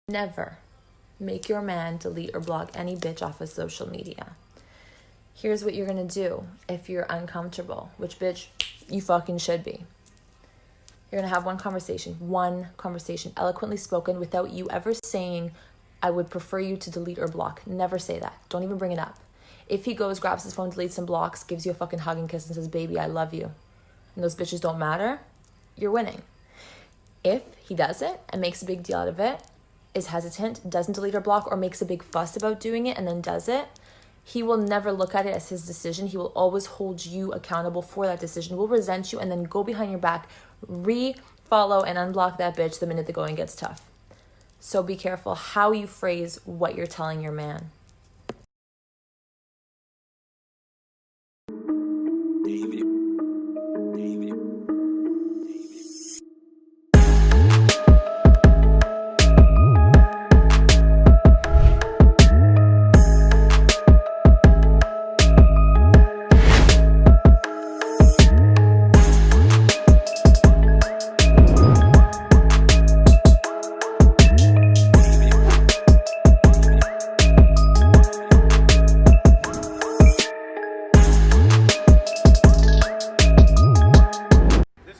Never make your man delete or block any bitch off of social media. Here's what you're gonna do if you're uncomfortable, which bitch you fucking should be. You're gonna have one conversation, eloquently spoken, without you ever saying, I would prefer you to delete or block. Never say that. Don't even bring it up. If he goes, grabs his phone, deletes and blocks, gives you a fucking hug and kiss and says, baby, I love you, and those bitches don't matter, you're winning. If he does it and makes a big deal out of it, is hesitant, doesn't delete or block, or makes a big fuss about doing it and then does it, he will never look at it as his decision. He will always hold you accountable for that decision, will resent you, and then go behind your back, re-follow and unblock that bitch the minute the going gets tough. So be careful how you phrase what you're telling your man.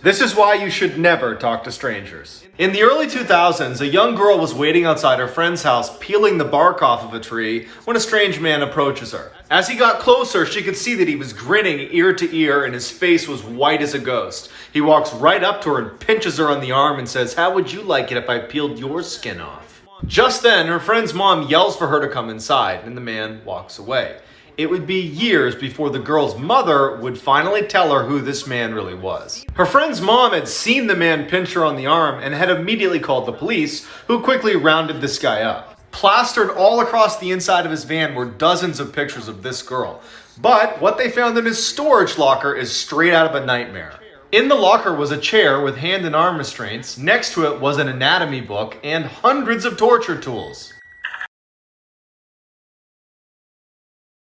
This is why you should never talk to strangers. In the early 2000s, a young girl was waiting outside her friend's house peeling the bark off of a tree when a strange man approaches her. As he got closer, she could see that he was grinning ear to ear and his face was white as a ghost. He walks right up to her and pinches her on the arm and says, "How would you like it if I peeled your skin off?" Just then, her friend's mom yells for her to come inside and the man walks away. It would be years before the girl's mother would finally tell her who this man really was. Her friend's mom had seen the man pinch her on the arm and had immediately called the police, who quickly rounded this guy up. Plastered all across the inside of his van were dozens of pictures of this girl. But what they found in his storage locker is straight out of a nightmare. In the locker was a chair with hand and arm restraints. Next to it was an anatomy book and hundreds of torture tools.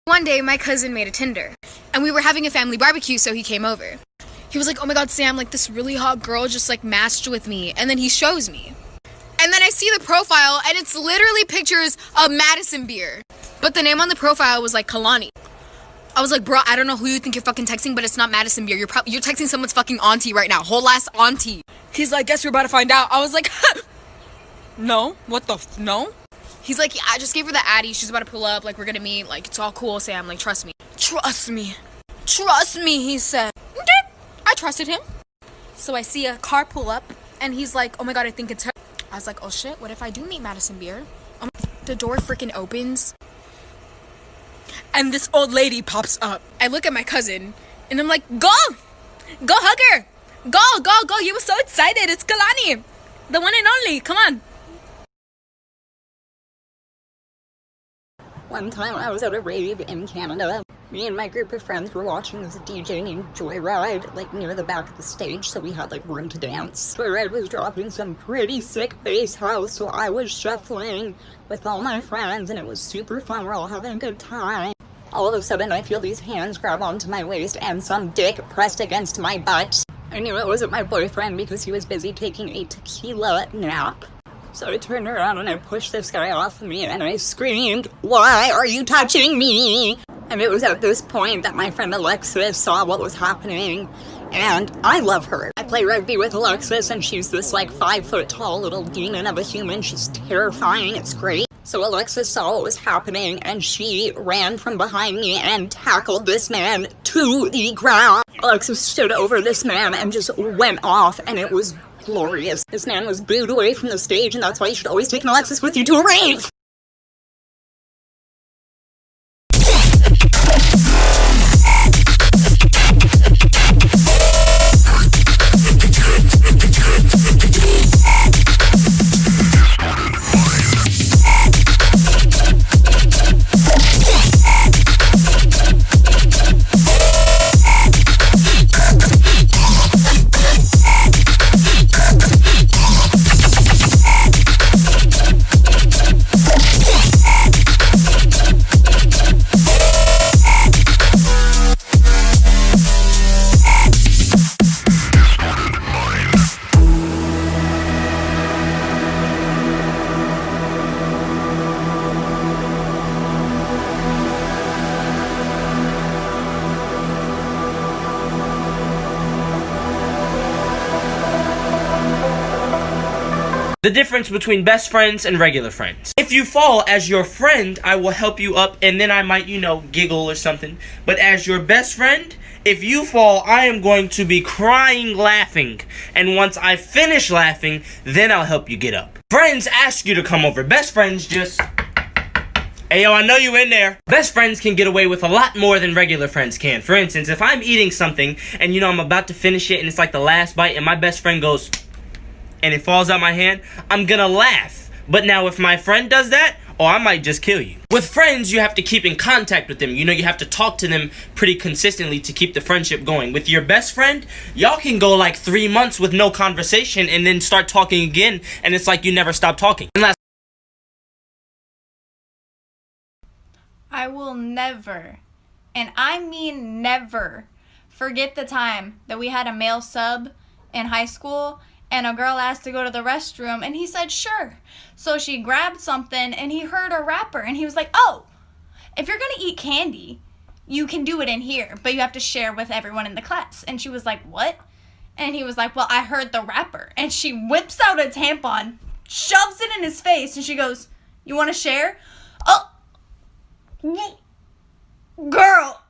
One day, my cousin made a Tinder, and we were having a family barbecue, so he came over. He was like, oh my god, Sam, like this really hot girl just like matched with me, and then he shows me. And then I see the profile, and it's literally pictures of Madison beer. But the name on the profile was like Kalani. I was like, bro, I don't know who you think you're fucking texting, but it's not Madison beer. You're texting someone's fucking auntie right now, whole ass auntie. He's like, guess we're about to find out. I was like, no, what the no? He's like, yeah, I just gave her the Addy. She's about to pull up. Like, we're gonna meet. Like, it's all cool, Sam. Like, trust me. Trust me. Trust me, he said. Okay. I trusted him. So I see a car pull up, and he's like, oh my god, I think it's her. I was like, oh shit, what if I do meet Madison Beer? The door freaking opens, and this old lady pops up. I look at my cousin, and I'm like, go! Go hug her! Go! You were so excited. It's Kalani. The one and only. Come on. One time I was at a rave in Canada. Me and my group of friends were watching this DJ named Joyride, like near the back of the stage, so we had like room to dance. Joyride was dropping some pretty sick bass house, so I was shuffling with all my friends, and it was super fun. We're all having a good time. All of a sudden I feel these hands grab onto my waist and some dick pressed against my butt. I knew it wasn't my boyfriend because he was busy taking a tequila nap. So I turned around and I pushed this guy off of me and I screamed, "Why are you touching me?" And it was at this point that my friend Alexis saw what was happening, and I love her. I play rugby with Alexis, and she's this like 5 foot tall little demon of a human. She's terrifying, it's great. So Alexis saw what was happening and she ran from behind me and tackled this man to the ground. Alexis stood over this man and just went off, and it was glorious. This man was booed away from the stage, and that's why you should always take an Alexis with you to a rave! The difference between best friends and regular friends. If you fall as your friend, I will help you up and then I might, giggle or something. But as your best friend, if you fall, I am going to be crying laughing. And once I finish laughing, then I'll help you get up. Friends ask you to come over. Best friends just... Hey, yo, I know you in there. Best friends can get away with a lot more than regular friends can. For instance, if I'm eating something and, I'm about to finish it and it's like the last bite and my best friend goes... and it falls out my hand, I'm gonna laugh. But now if my friend does that, I might just kill you. With friends, you have to keep in contact with them. You have to talk to them pretty consistently to keep the friendship going. With your best friend, y'all can go like 3 months with no conversation and then start talking again, and it's like you never stop talking. I will never, and I mean never, forget the time that we had a male sub in high school and a girl asked to go to the restroom and he said sure. So she grabbed something and he heard a rapper and he was like, oh, if you're gonna eat candy, you can do it in here, but you have to share with everyone in the class. And she was like, what? And he was like, well, I heard the rapper. And she whips out a tampon, shoves it in his face, and she goes, you wanna share? Oh, girl,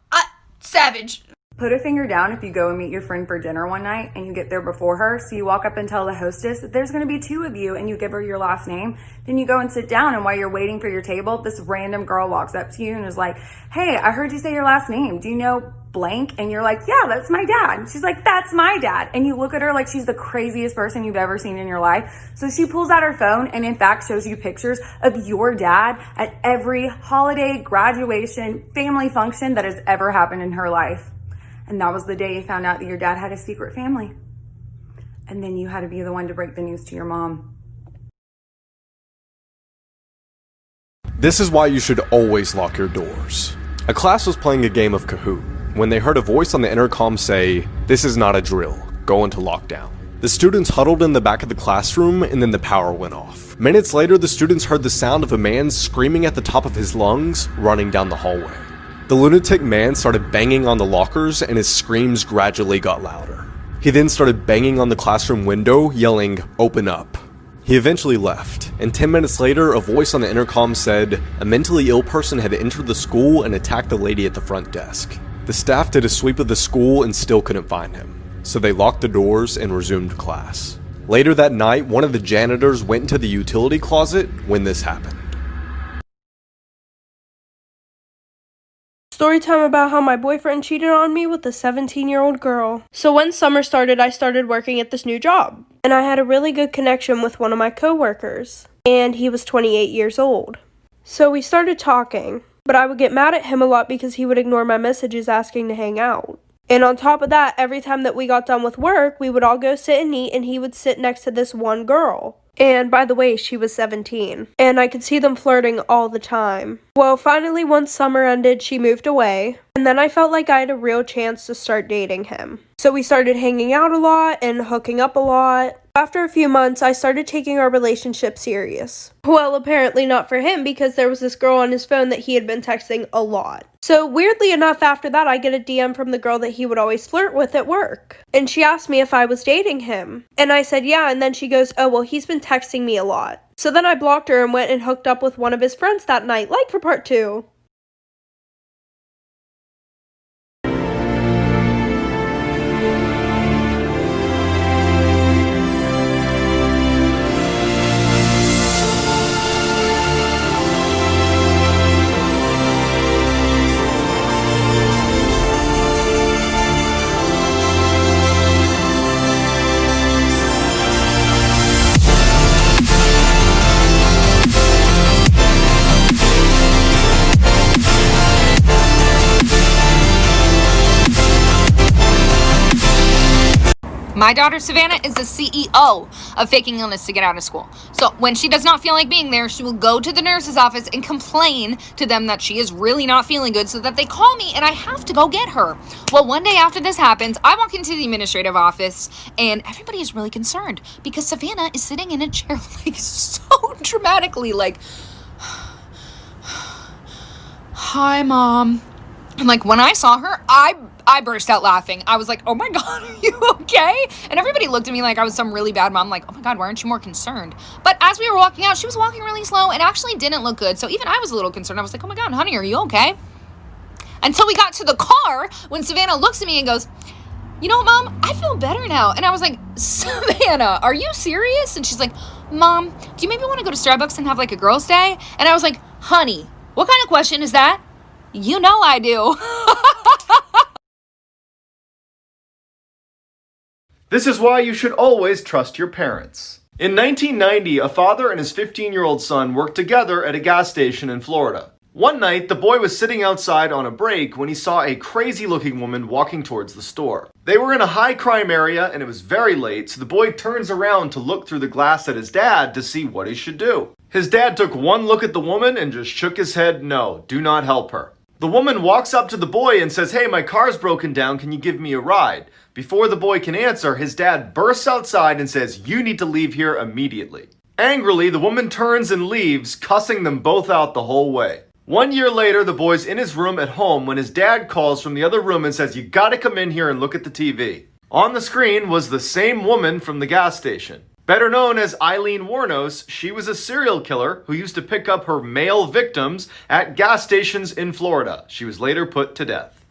savage. Put a finger down if you go and meet your friend for dinner one night and you get there before her. So you walk up and tell the hostess that there's going to be 2 of you and you give her your last name. Then you go and sit down, and while you're waiting for your table, this random girl walks up to you and is like, hey, I heard you say your last name. Do you know blank? And you're like, yeah, that's my dad. And she's like, that's my dad. And you look at her like she's the craziest person you've ever seen in your life. So she pulls out her phone and in fact shows you pictures of your dad at every holiday, graduation, family function that has ever happened in her life. And that was the day you found out that your dad had a secret family. And then you had to be the one to break the news to your mom. This is why you should always lock your doors. A class was playing a game of Kahoot when they heard a voice on the intercom say, "This is not a drill, go into lockdown." The students huddled in the back of the classroom and then the power went off. Minutes later, the students heard the sound of a man screaming at the top of his lungs, running down the hallway. The lunatic man started banging on the lockers and his screams gradually got louder. He then started banging on the classroom window, yelling, "Open up." He eventually left, and 10 minutes later, a voice on the intercom said, a mentally ill person had entered the school and attacked the lady at the front desk. The staff did a sweep of the school and still couldn't find him, so they locked the doors and resumed class. Later that night, one of the janitors went into the utility closet when this happened. Story time about how my boyfriend cheated on me with a 17-year-old girl. So when summer started, I started working at this new job. And I had a really good connection with one of my coworkers. And he was 28 years old. So we started talking. But I would get mad at him a lot because he would ignore my messages asking to hang out. And on top of that, every time that we got done with work, we would all go sit and eat, and he would sit next to this one girl. And by the way, she was 17. And I could see them flirting all the time. Well, finally, once summer ended, she moved away. And then I felt like I had a real chance to start dating him. So we started hanging out a lot and hooking up a lot. After a few months, I started taking our relationship serious. Well, apparently not for him, because there was this girl on his phone that he had been texting a lot. So weirdly enough, after that, I get a DM from the girl that he would always flirt with at work. And she asked me if I was dating him. And I said yeah, and then she goes, oh, well, he's been texting me a lot. So then I blocked her and went and hooked up with one of his friends that night, like for part 2. My daughter Savannah is the CEO of faking illness to get out of school. So when she does not feel like being there, she will go to the nurse's office and complain to them that she is really not feeling good, so that they call me and I have to go get her. Well, one day after this happens, I walk into the administrative office and everybody is really concerned because Savannah is sitting in a chair like so dramatically like, "Hi, Mom. And like when I saw her, I burst out laughing. I was like, oh my God, are you okay? And everybody looked at me like I was some really bad mom. Like, oh my God, why aren't you more concerned? But as we were walking out, she was walking really slow and actually didn't look good. So even I was a little concerned. I was like, oh my God, honey, are you okay? Until we got to the car when Savannah looks at me and goes, you know what, Mom? I feel better now. And I was like, Savannah, are you serious? And she's like, Mom, do you maybe want to go to Starbucks and have like a girls' day? And I was like, honey, what kind of question is that? You know I do. This is why you should always trust your parents. In 1990, a father and his 15-year-old son worked together at a gas station in Florida. One night, the boy was sitting outside on a break when he saw a crazy-looking woman walking towards the store. They were in a high-crime area and it was very late, so the boy turns around to look through the glass at his dad to see what he should do. His dad took one look at the woman and just shook his head, no, do not help her. The woman walks up to the boy and says, hey, my car's broken down, can you give me a ride? Before the boy can answer, his dad bursts outside and says, you need to leave here immediately. Angrily, the woman turns and leaves, cussing them both out the whole way. 1 year later, the boy's in his room at home when his dad calls from the other room and says, you gotta come in here and look at the TV. On the screen was the same woman from the gas station. Better known as Eileen Wuornos, she was a serial killer who used to pick up her male victims at gas stations in Florida. She was later put to death.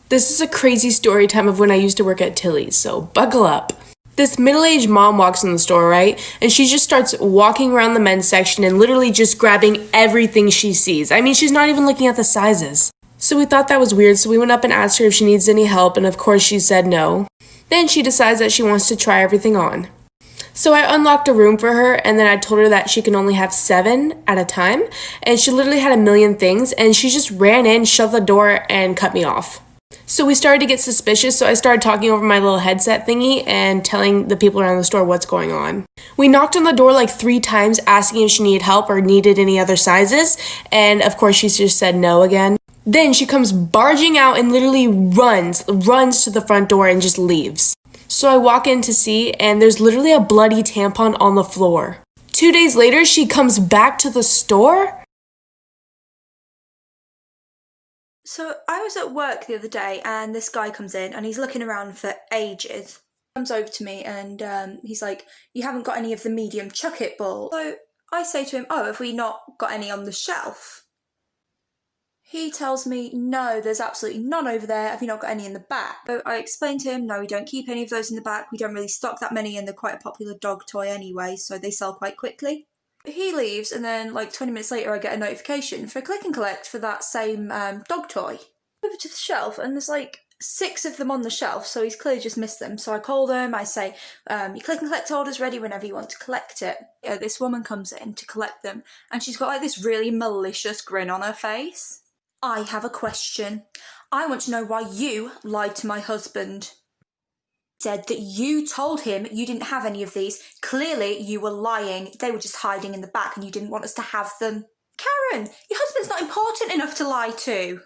This is a crazy story time of when I used to work at Tilly's, so buckle up. This middle-aged mom walks in the store, right? And she just starts walking around the men's section and literally just grabbing everything she sees. I mean, she's not even looking at the sizes. So we thought that was weird, so we went up and asked her if she needs any help, and of course she said no. Then she decides that she wants to try everything on. So I unlocked a room for her, and then I told her that she can only have 7 at a time, and she literally had a million things, and she just ran in, shut the door, and cut me off. So we started to get suspicious, so I started talking over my little headset thingy and telling the people around the store what's going on. We knocked on the door like 3 times asking if she needed help or needed any other sizes, and of course she just said no again. Then she comes barging out and literally runs to the front door and just leaves. So I walk in to see, and there's literally a bloody tampon on the floor. 2 days later, she comes back to the store. So I was at work the other day and this guy comes in and he's looking around for ages. He comes over to me and he's like, you haven't got any of the medium chuck it ball. So I say to him, oh, have we not got any on the shelf? He tells me, no, there's absolutely none over there. Have you not got any in the back? So I explained to him, no, we don't keep any of those in the back. We don't really stock that many and they're quite a popular dog toy anyway, so they sell quite quickly. He leaves and then like 20 minutes later I get a notification for click and collect for that same dog toy. Over to the shelf and there's like 6 of them on the shelf, so he's clearly just missed them. So I call them, I say, your click and collect order's ready whenever you want to collect it. This woman comes in to collect them and she's got like this really malicious grin on her face. I have a question. I want to know why you lied to my husband. Said that you told him you didn't have any of these. Clearly you were lying. They were just hiding in the back and you didn't want us to have them. Karen, your husband's not important enough to lie to.